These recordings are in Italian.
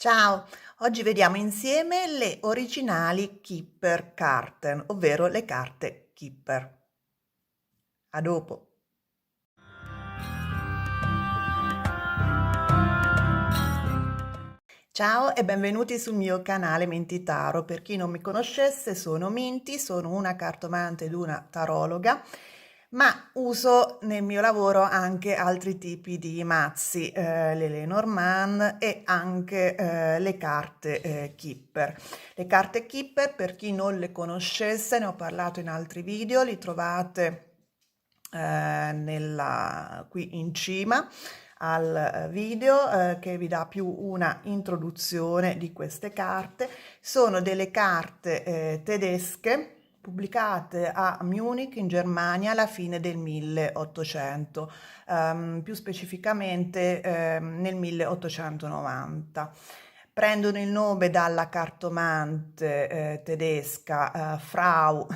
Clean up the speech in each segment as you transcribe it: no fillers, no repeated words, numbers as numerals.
Ciao, oggi vediamo insieme le originali Kipper Karten, ovvero le carte Kipper. A dopo! Ciao e benvenuti sul mio canale Minty Tarot. Per chi non mi conoscesse, sono Minty, sono una cartomante ed una tarologa, ma uso nel mio lavoro anche altri tipi di mazzi, le Lenormand e anche le carte Kipper. Le carte Kipper, per chi non le conoscesse, ne ho parlato in altri video, li trovate qui in cima al video che vi dà più una introduzione di queste carte. Sono delle carte tedesche pubblicate a Munich in Germania alla fine del 1800, più specificamente nel 1890. Prendono il nome dalla cartomante tedesca Frau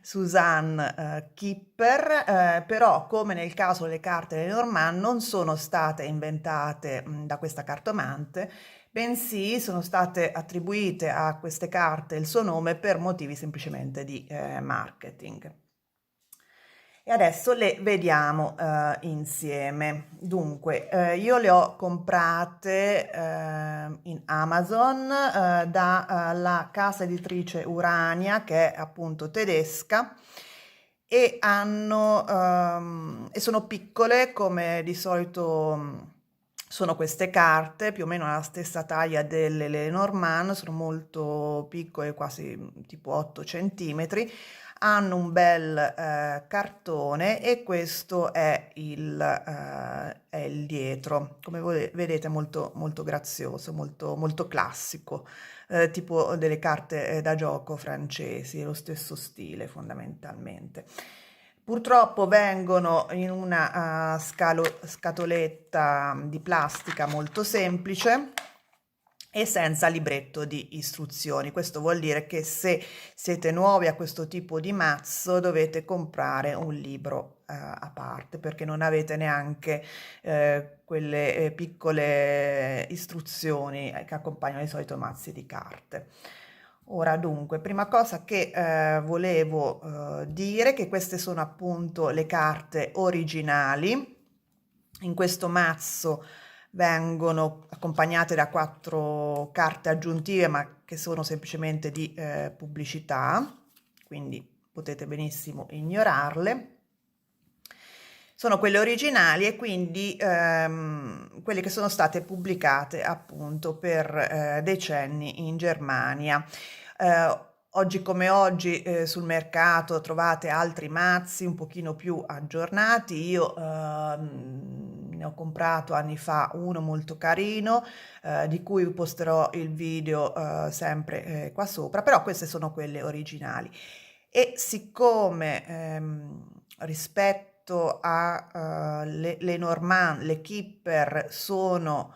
Susanne Kipper, però come nel caso delle carte Lenormand non sono state inventate da questa cartomante, bensì sono state attribuite a queste carte il suo nome per motivi semplicemente di marketing. E adesso le vediamo insieme. Dunque, io le ho comprate in Amazon dalla casa editrice Urania, che è appunto tedesca, e sono piccole, come di solito sono queste carte, più o meno alla stessa taglia delle Lenormand, sono molto piccole, quasi tipo 8 centimetri, hanno un bel cartone e questo è il dietro, come vedete molto, molto grazioso, molto, molto classico, tipo delle carte da gioco francesi, lo stesso stile fondamentalmente. Purtroppo vengono in una scatoletta di plastica molto semplice e senza libretto di istruzioni. Questo vuol dire che se siete nuovi a questo tipo di mazzo dovete comprare un libro a parte, perché non avete neanche quelle piccole istruzioni che accompagnano di solito mazzi di carte. Ora dunque, prima cosa che volevo dire che queste sono appunto le carte originali. In questo mazzo vengono accompagnate da 4 carte aggiuntive, ma che sono semplicemente di pubblicità, quindi potete benissimo ignorarle. Sono quelle originali e quindi quelle che sono state pubblicate appunto per decenni in Germania. Oggi come oggi sul mercato trovate altri mazzi un pochino più aggiornati. Io ne ho comprato anni fa uno molto carino di cui posterò il video sempre qua sopra, però queste sono quelle originali. E siccome rispetto a le Normand, le Kipper sono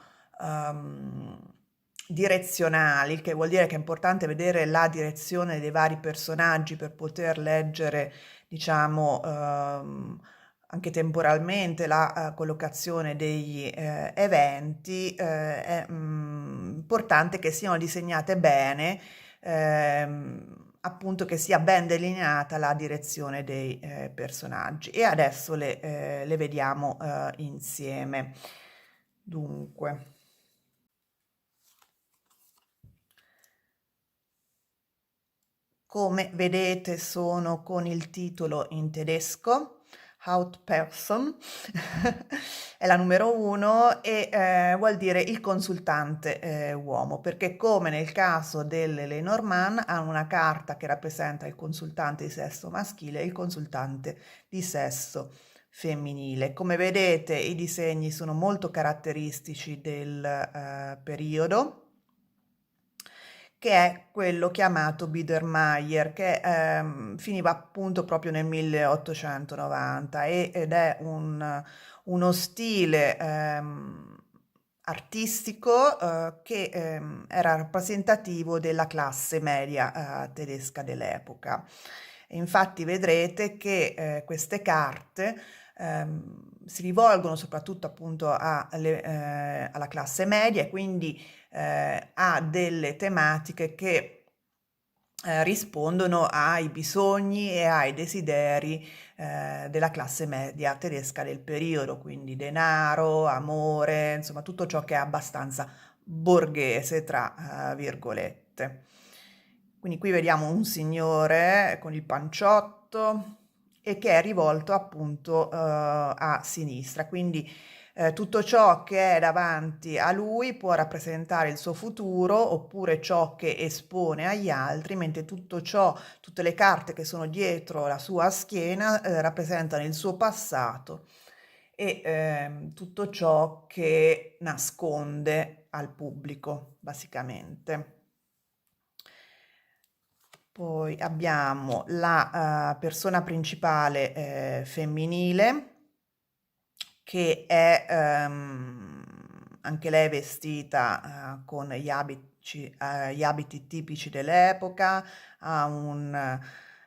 direzionali, che vuol dire che è importante vedere la direzione dei vari personaggi per poter leggere, diciamo, anche temporalmente la collocazione degli eventi, è importante che siano disegnate bene, appunto che sia ben delineata la direzione dei personaggi. E adesso le vediamo insieme. Dunque, come vedete sono con il titolo in tedesco, Hauptperson, è la numero 1 e vuol dire il consultante uomo, perché come nel caso delle Lenormand ha una carta che rappresenta il consultante di sesso maschile e il consultante di sesso femminile. Come vedete i disegni sono molto caratteristici del periodo, che è quello chiamato Biedermeier, che finiva appunto proprio nel 1890 ed è uno stile artistico che era rappresentativo della classe media tedesca dell'epoca. Infatti vedrete che queste carte si rivolgono soprattutto appunto alla classe media e quindi ha delle tematiche che rispondono ai bisogni e ai desideri della classe media tedesca del periodo, quindi denaro, amore, insomma tutto ciò che è abbastanza borghese, tra virgolette. Quindi qui vediamo un signore con il panciotto e che è rivolto appunto a sinistra, quindi tutto ciò che è davanti a lui può rappresentare il suo futuro oppure ciò che espone agli altri, mentre tutto ciò, tutte le carte che sono dietro la sua schiena rappresentano il suo passato e tutto ciò che nasconde al pubblico, basicamente. Poi abbiamo la persona principale femminile che è anche lei vestita con gli abiti tipici dell'epoca, ha un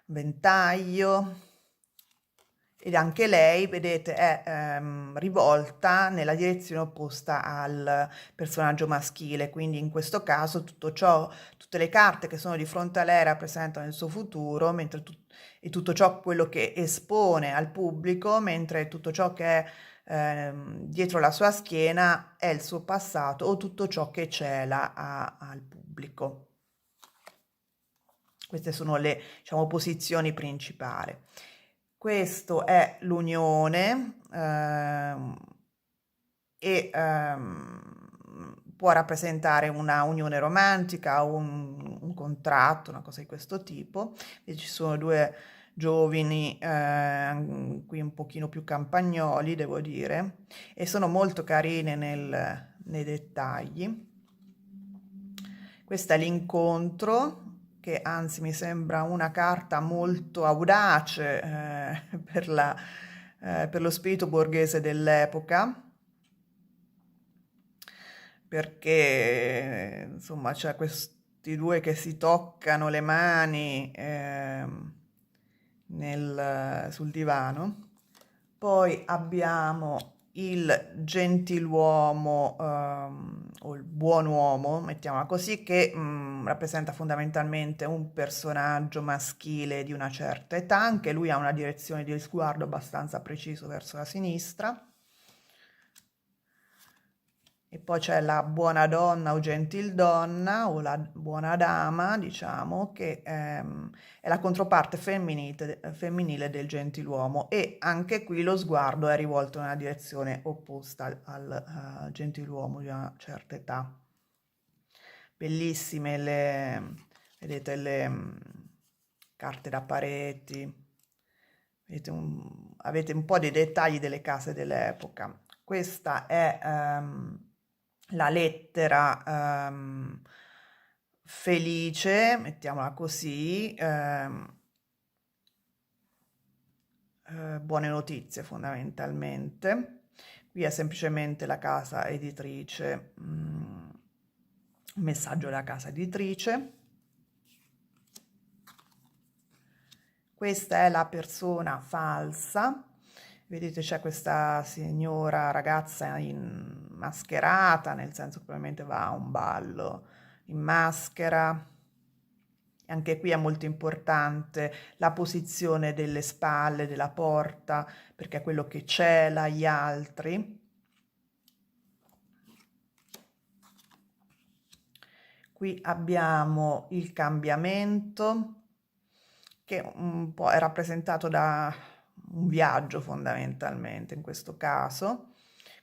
ventaglio ed anche lei, vedete, è rivolta nella direzione opposta al personaggio maschile, quindi in questo caso tutto ciò, tutte le carte che sono di fronte a lei rappresentano il suo futuro, mentre e tutto ciò quello che espone al pubblico, mentre tutto ciò che è dietro la sua schiena è il suo passato o tutto ciò che cela al pubblico. Queste sono le, diciamo, posizioni principali. Questo è l'unione e può rappresentare una unione romantica o un contratto, una cosa di questo tipo. E ci sono due giovani, qui un pochino più campagnoli, devo dire, e sono molto carine nei dettagli. Questo è l'incontro, che anzi mi sembra una carta molto audace per lo spirito borghese dell'epoca, perché insomma c'è questi due che si toccano le mani sul divano. Poi abbiamo il gentiluomo o il buon uomo, mettiamola così, che rappresenta fondamentalmente un personaggio maschile di una certa età, anche lui ha una direzione di sguardo abbastanza preciso verso la sinistra. E poi c'è la buona donna o gentildonna o la buona dama, diciamo, che è la controparte femminile del gentiluomo e anche qui lo sguardo è rivolto nella direzione opposta al gentiluomo di una certa età. Bellissime vedete le carte da pareti, avete un po' dei dettagli delle case dell'epoca. Questa è la lettera felice, mettiamola così, buone notizie fondamentalmente. Qui è semplicemente la casa editrice, un messaggio della casa editrice. Questa è la persona falsa. Vedete c'è questa signora ragazza mascherata, nel senso che probabilmente va a un ballo in maschera. Anche qui è molto importante la posizione delle spalle, della porta, perché è quello che cela gli altri. Qui abbiamo il cambiamento, che un po' è rappresentato da un viaggio fondamentalmente in questo caso.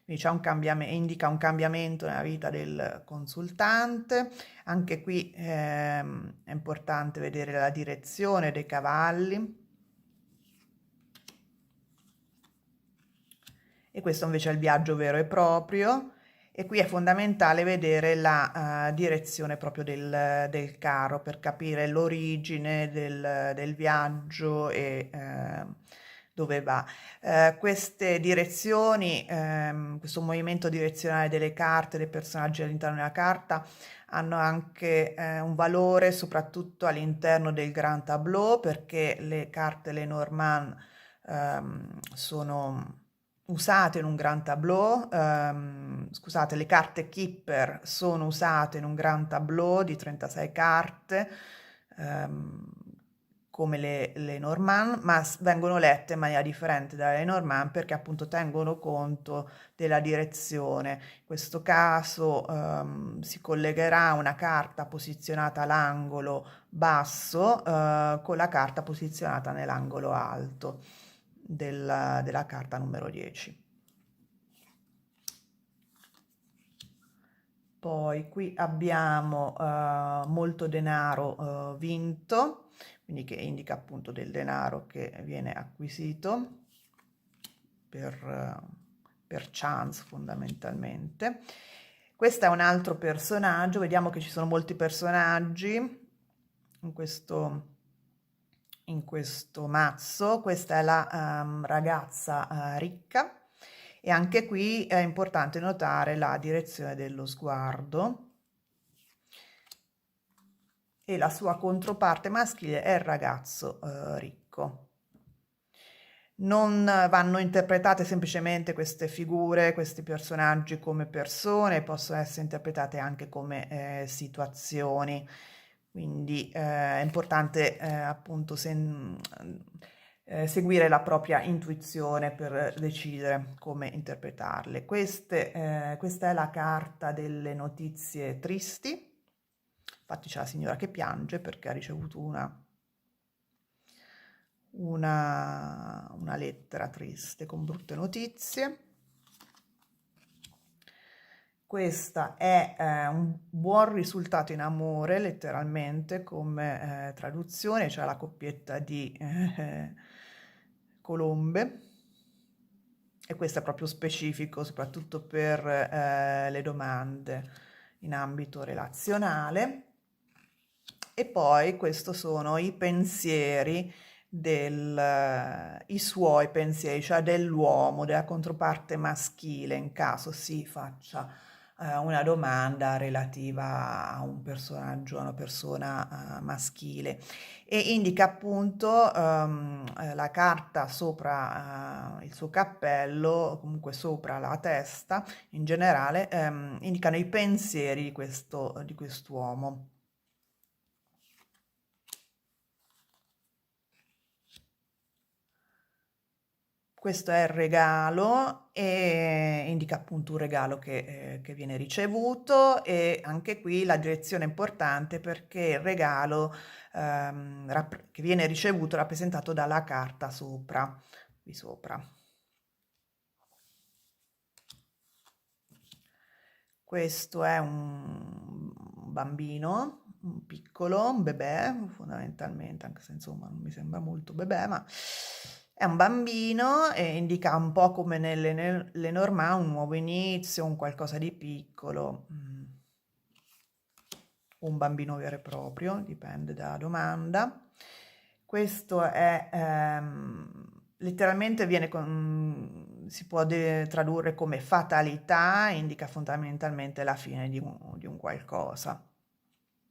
Quindi c'è un cambiamento, indica un cambiamento nella vita del consultante. Anche qui è importante vedere la direzione dei cavalli. E questo invece è il viaggio vero e proprio. E qui è fondamentale vedere la direzione proprio del carro per capire l'origine del viaggio e dove va. Queste direzioni, questo movimento direzionale delle carte, dei personaggi all'interno della carta, hanno anche un valore soprattutto all'interno del Grand Tableau, perché le carte Lenormand sono usate in un gran tableau, scusate, le carte Kipper sono usate in un gran tableau di 36 carte, ehm, come le Normand, ma vengono lette in maniera differente dalle Normand perché appunto tengono conto della direzione. In questo caso si collegherà una carta posizionata all'angolo basso con la carta posizionata nell'angolo alto della carta numero 10. Poi qui abbiamo molto denaro vinto, quindi che indica appunto del denaro che viene acquisito per chance fondamentalmente. Questo è un altro personaggio, vediamo che ci sono molti personaggi in questo mazzo. Questa è la ragazza ricca e anche qui è importante notare la direzione dello sguardo e la sua controparte maschile è il ragazzo ricco. Non vanno interpretate semplicemente queste figure, questi personaggi come persone, possono essere interpretate anche come situazioni. Quindi è importante appunto seguire la propria intuizione per decidere come interpretarle. Questa è la carta delle notizie tristi. Infatti c'è la signora che piange perché ha ricevuto una lettera triste con brutte notizie. Questa è un buon risultato in amore, letteralmente, come traduzione, cioè la coppietta di colombe. E questo è proprio specifico, soprattutto per le domande in ambito relazionale. E poi questi sono i pensieri i suoi pensieri, cioè dell'uomo, della controparte maschile, in caso si faccia una domanda relativa a un personaggio, a una persona maschile. E indica appunto la carta sopra il suo cappello, comunque sopra la testa, in generale, indicano i pensieri di quest'uomo. Questo è il regalo e indica appunto un regalo che viene ricevuto e anche qui la direzione è importante perché il regalo che viene ricevuto è rappresentato dalla carta sopra, qui sopra. Questo è un bambino, un piccolo, un bebè fondamentalmente, anche se insomma non mi sembra molto bebè, ma è un bambino e indica un po' come nelle Lenormand un nuovo inizio, un qualcosa di piccolo, un bambino vero e proprio, dipende dalla domanda. Questo è letteralmente si può tradurre come fatalità, indica fondamentalmente la fine di un qualcosa.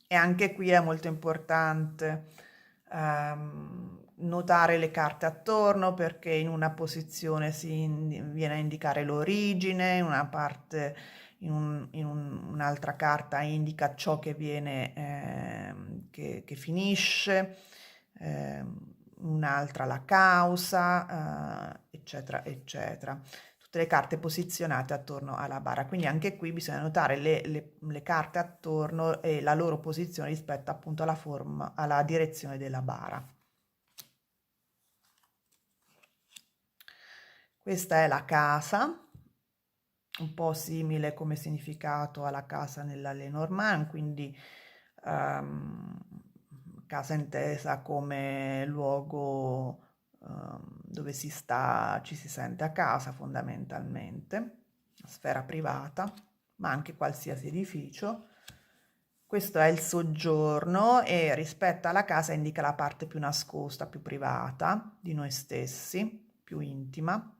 E anche qui è molto importante notare le carte attorno perché in una posizione viene a indicare l'origine, in una parte, un'altra carta indica ciò che viene, che finisce, un'altra la causa, eccetera, eccetera. Tutte le carte posizionate attorno alla bara, quindi anche qui bisogna notare le carte attorno e la loro posizione rispetto appunto alla forma, alla direzione della bara. Questa è la casa, un po' simile come significato alla casa nella Lenormand, quindi casa intesa come luogo dove ci si sente a casa fondamentalmente, sfera privata, ma anche qualsiasi edificio. Questo è il soggiorno e rispetto alla casa indica la parte più nascosta, più privata di noi stessi, più intima.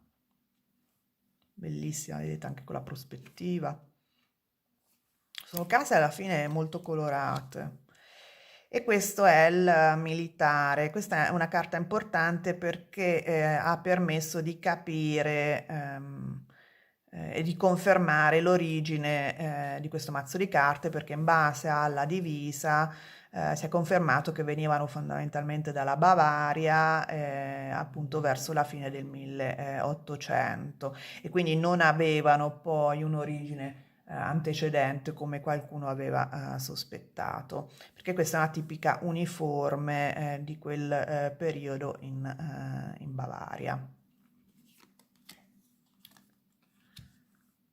Bellissima, vedete anche con la prospettiva. Sono case alla fine molto colorate. e questo è il militare. Questa è una carta importante perché ha permesso di capire e di confermare l'origine di questo mazzo di carte, perché in base alla divisa si è confermato che venivano fondamentalmente dalla Bavaria, appunto verso la fine del 1800, e quindi non avevano poi un'origine antecedente come qualcuno aveva sospettato, perché questa è una tipica uniforme di quel periodo in Bavaria.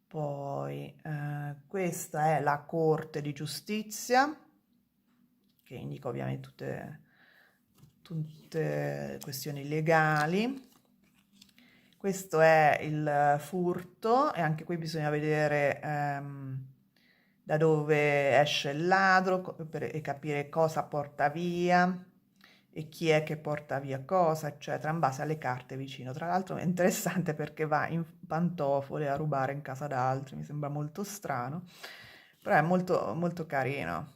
Poi questa è la Corte di Giustizia, che indica ovviamente tutte questioni legali. Questo è il furto, e anche qui bisogna vedere da dove esce il ladro e capire cosa porta via e chi è che porta via cosa, eccetera, in base alle carte vicino. Tra l'altro è interessante perché va in pantofole a rubare in casa d'altri, mi sembra molto strano, però è molto, molto carino.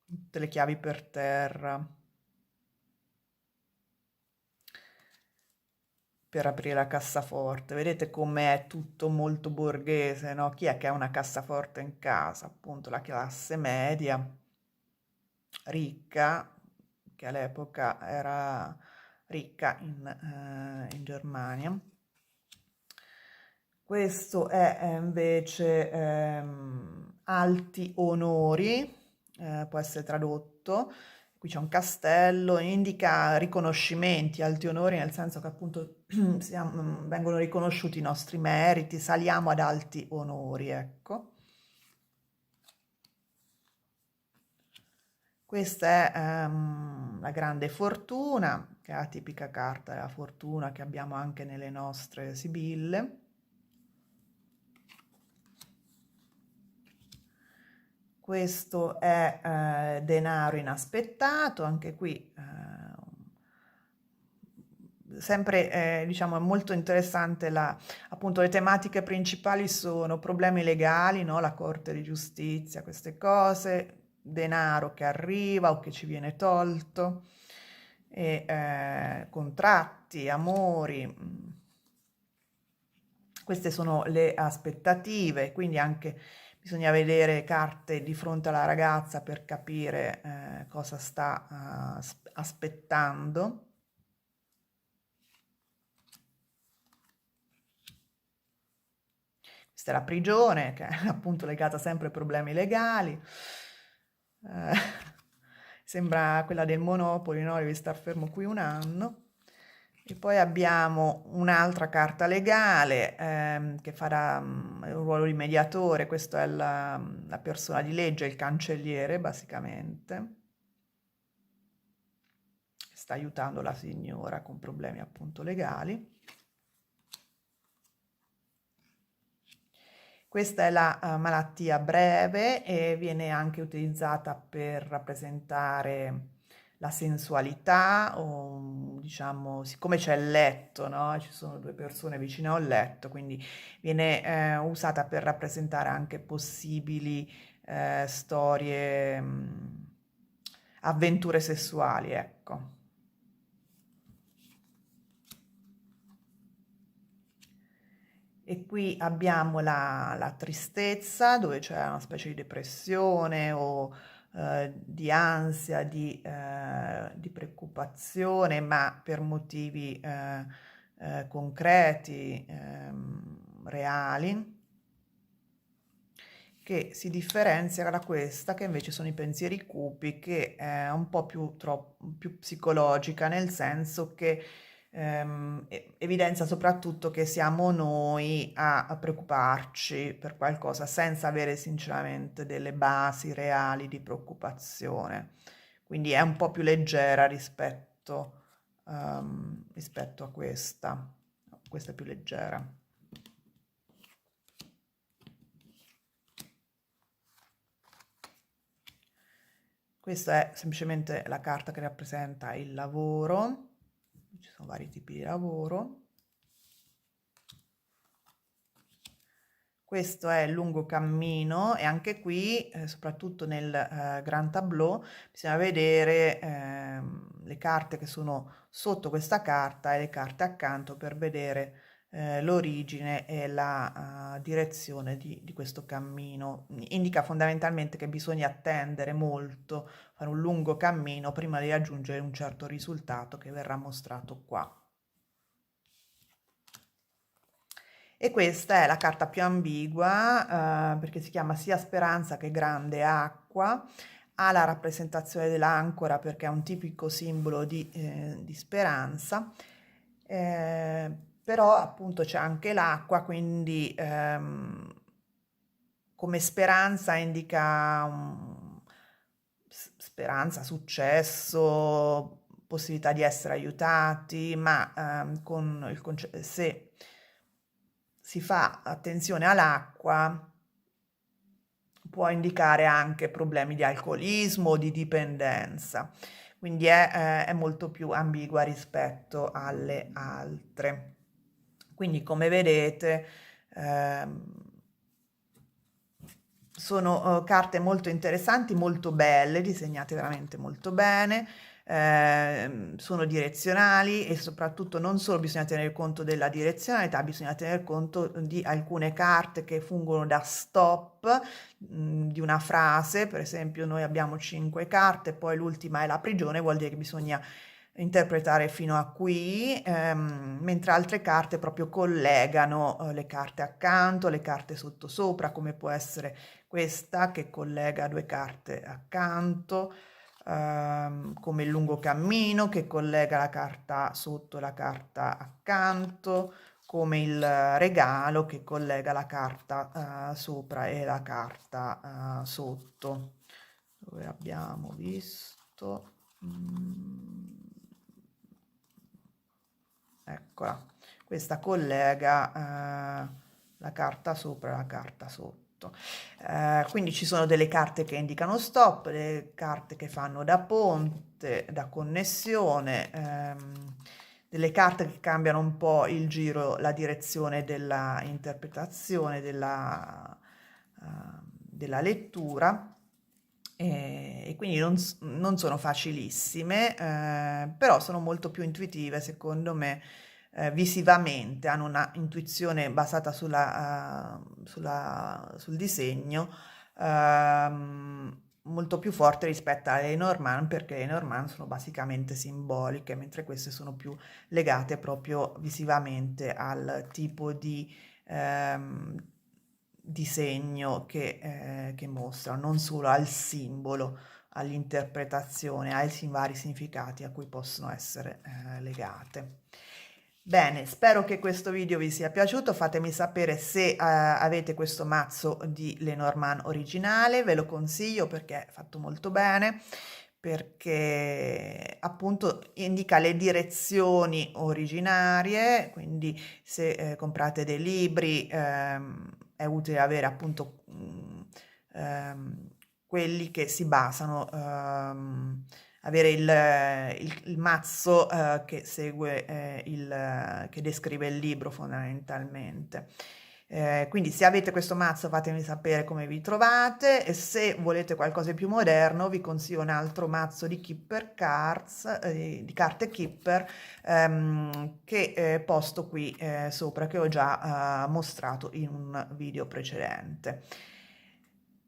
Tutte le chiavi per terra per aprire la cassaforte. Vedete com'è tutto molto borghese, no? Chi è che ha una cassaforte in casa? Appunto la classe media, ricca, che all'epoca era ricca in Germania. Questo è invece alti onori, può essere tradotto. Qui c'è un castello, indica riconoscimenti, alti onori, nel senso che appunto vengono riconosciuti i nostri meriti, saliamo ad alti onori, ecco. Questa è la grande fortuna, che è la tipica carta della fortuna che abbiamo anche nelle nostre sibille. Questo è denaro inaspettato, anche qui sempre diciamo è molto interessante appunto le tematiche principali sono problemi legali, no? La Corte di Giustizia, queste cose, denaro che arriva o che ci viene tolto, e contratti, amori. Queste sono le aspettative, quindi anche bisogna vedere carte di fronte alla ragazza per capire cosa sta aspettando. Questa è la prigione, che è appunto legata sempre ai problemi legali. Eh, sembra quella del Monopoli, no? Devi star fermo qui un anno. E poi abbiamo un'altra carta legale che farà un ruolo di mediatore. Questa è la persona di legge, il cancelliere, basicamente. Sta aiutando la signora con problemi appunto legali. Questa è la malattia breve e viene anche utilizzata per rappresentare la sensualità, o diciamo, siccome c'è il letto, no? Ci sono due persone vicino al letto, quindi viene usata per rappresentare anche possibili storie, avventure sessuali, ecco. E qui abbiamo la tristezza, dove c'è una specie di depressione o di ansia, di preoccupazione, ma per motivi concreti, reali, che si differenzia da questa, che invece sono i pensieri cupi, che è un po' più psicologica, nel senso che evidenzia soprattutto che siamo noi a preoccuparci per qualcosa senza avere sinceramente delle basi reali di preoccupazione. Quindi è un po' più leggera rispetto a questa. Questa è più leggera. Questa è semplicemente la carta che rappresenta il lavoro. Ci sono vari tipi di lavoro. questo è il lungo cammino e anche qui, soprattutto nel Grand Tableau, bisogna vedere le carte che sono sotto questa carta e le carte accanto per vedere l'origine e la direzione di questo cammino. Indica fondamentalmente che bisogna attendere molto, fare un lungo cammino prima di raggiungere un certo risultato che verrà mostrato qua. E questa è la carta più ambigua perché si chiama sia speranza che grande acqua, ha la rappresentazione dell'ancora perché è un tipico simbolo di speranza, però appunto c'è anche l'acqua, quindi come speranza indica speranza, successo, possibilità di essere aiutati, ma con se si fa attenzione all'acqua può indicare anche problemi di alcolismo o di dipendenza, quindi è molto più ambigua rispetto alle altre. Quindi come vedete sono carte molto interessanti, molto belle, disegnate veramente molto bene, sono direzionali e soprattutto non solo bisogna tenere conto della direzionalità, bisogna tener conto di alcune carte che fungono da stop di una frase. Per esempio noi abbiamo 5 carte, poi l'ultima è la prigione, vuol dire che bisogna interpretare fino a qui, mentre altre carte proprio collegano le carte accanto, le carte sotto sopra, come può essere questa che collega 2 carte accanto, come il lungo cammino che collega la carta sotto e la carta accanto, come il regalo che collega la carta sopra e la carta sotto. Dove abbiamo visto? Eccola, questa collega la carta sopra e la carta sotto. Quindi ci sono delle carte che indicano stop, le carte che fanno da ponte, da connessione, delle carte che cambiano un po' il giro, la direzione della interpretazione, della lettura. E quindi non sono facilissime, però sono molto più intuitive secondo me visivamente, hanno una intuizione basata sul disegno molto più forte rispetto alle Lenormand, perché le Lenormand sono basicamente simboliche, mentre queste sono più legate proprio visivamente al tipo di disegno che mostrano, non solo al simbolo, all'interpretazione, ai vari significati a cui possono essere legate. Bene, spero che questo video vi sia piaciuto, fatemi sapere se avete questo mazzo di Lenormand originale, ve lo consiglio perché è fatto molto bene, perché appunto indica le direzioni originarie, quindi se comprate dei libri è utile avere appunto quelli che si basano, avere il mazzo che segue, che descrive il libro fondamentalmente. Quindi se avete questo mazzo fatemi sapere come vi trovate, e se volete qualcosa di più moderno vi consiglio un altro mazzo di Keeper Cards, di carte Keeper, che posto qui sopra, che ho già mostrato in un video precedente.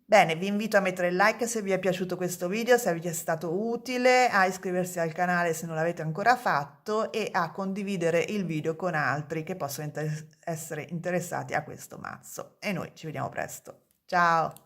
Bene, vi invito a mettere il like se vi è piaciuto questo video, se vi è stato utile, a iscriversi al canale se non l'avete ancora fatto e a condividere il video con altri che possono essere interessati a questo mazzo. E noi ci vediamo presto. Ciao!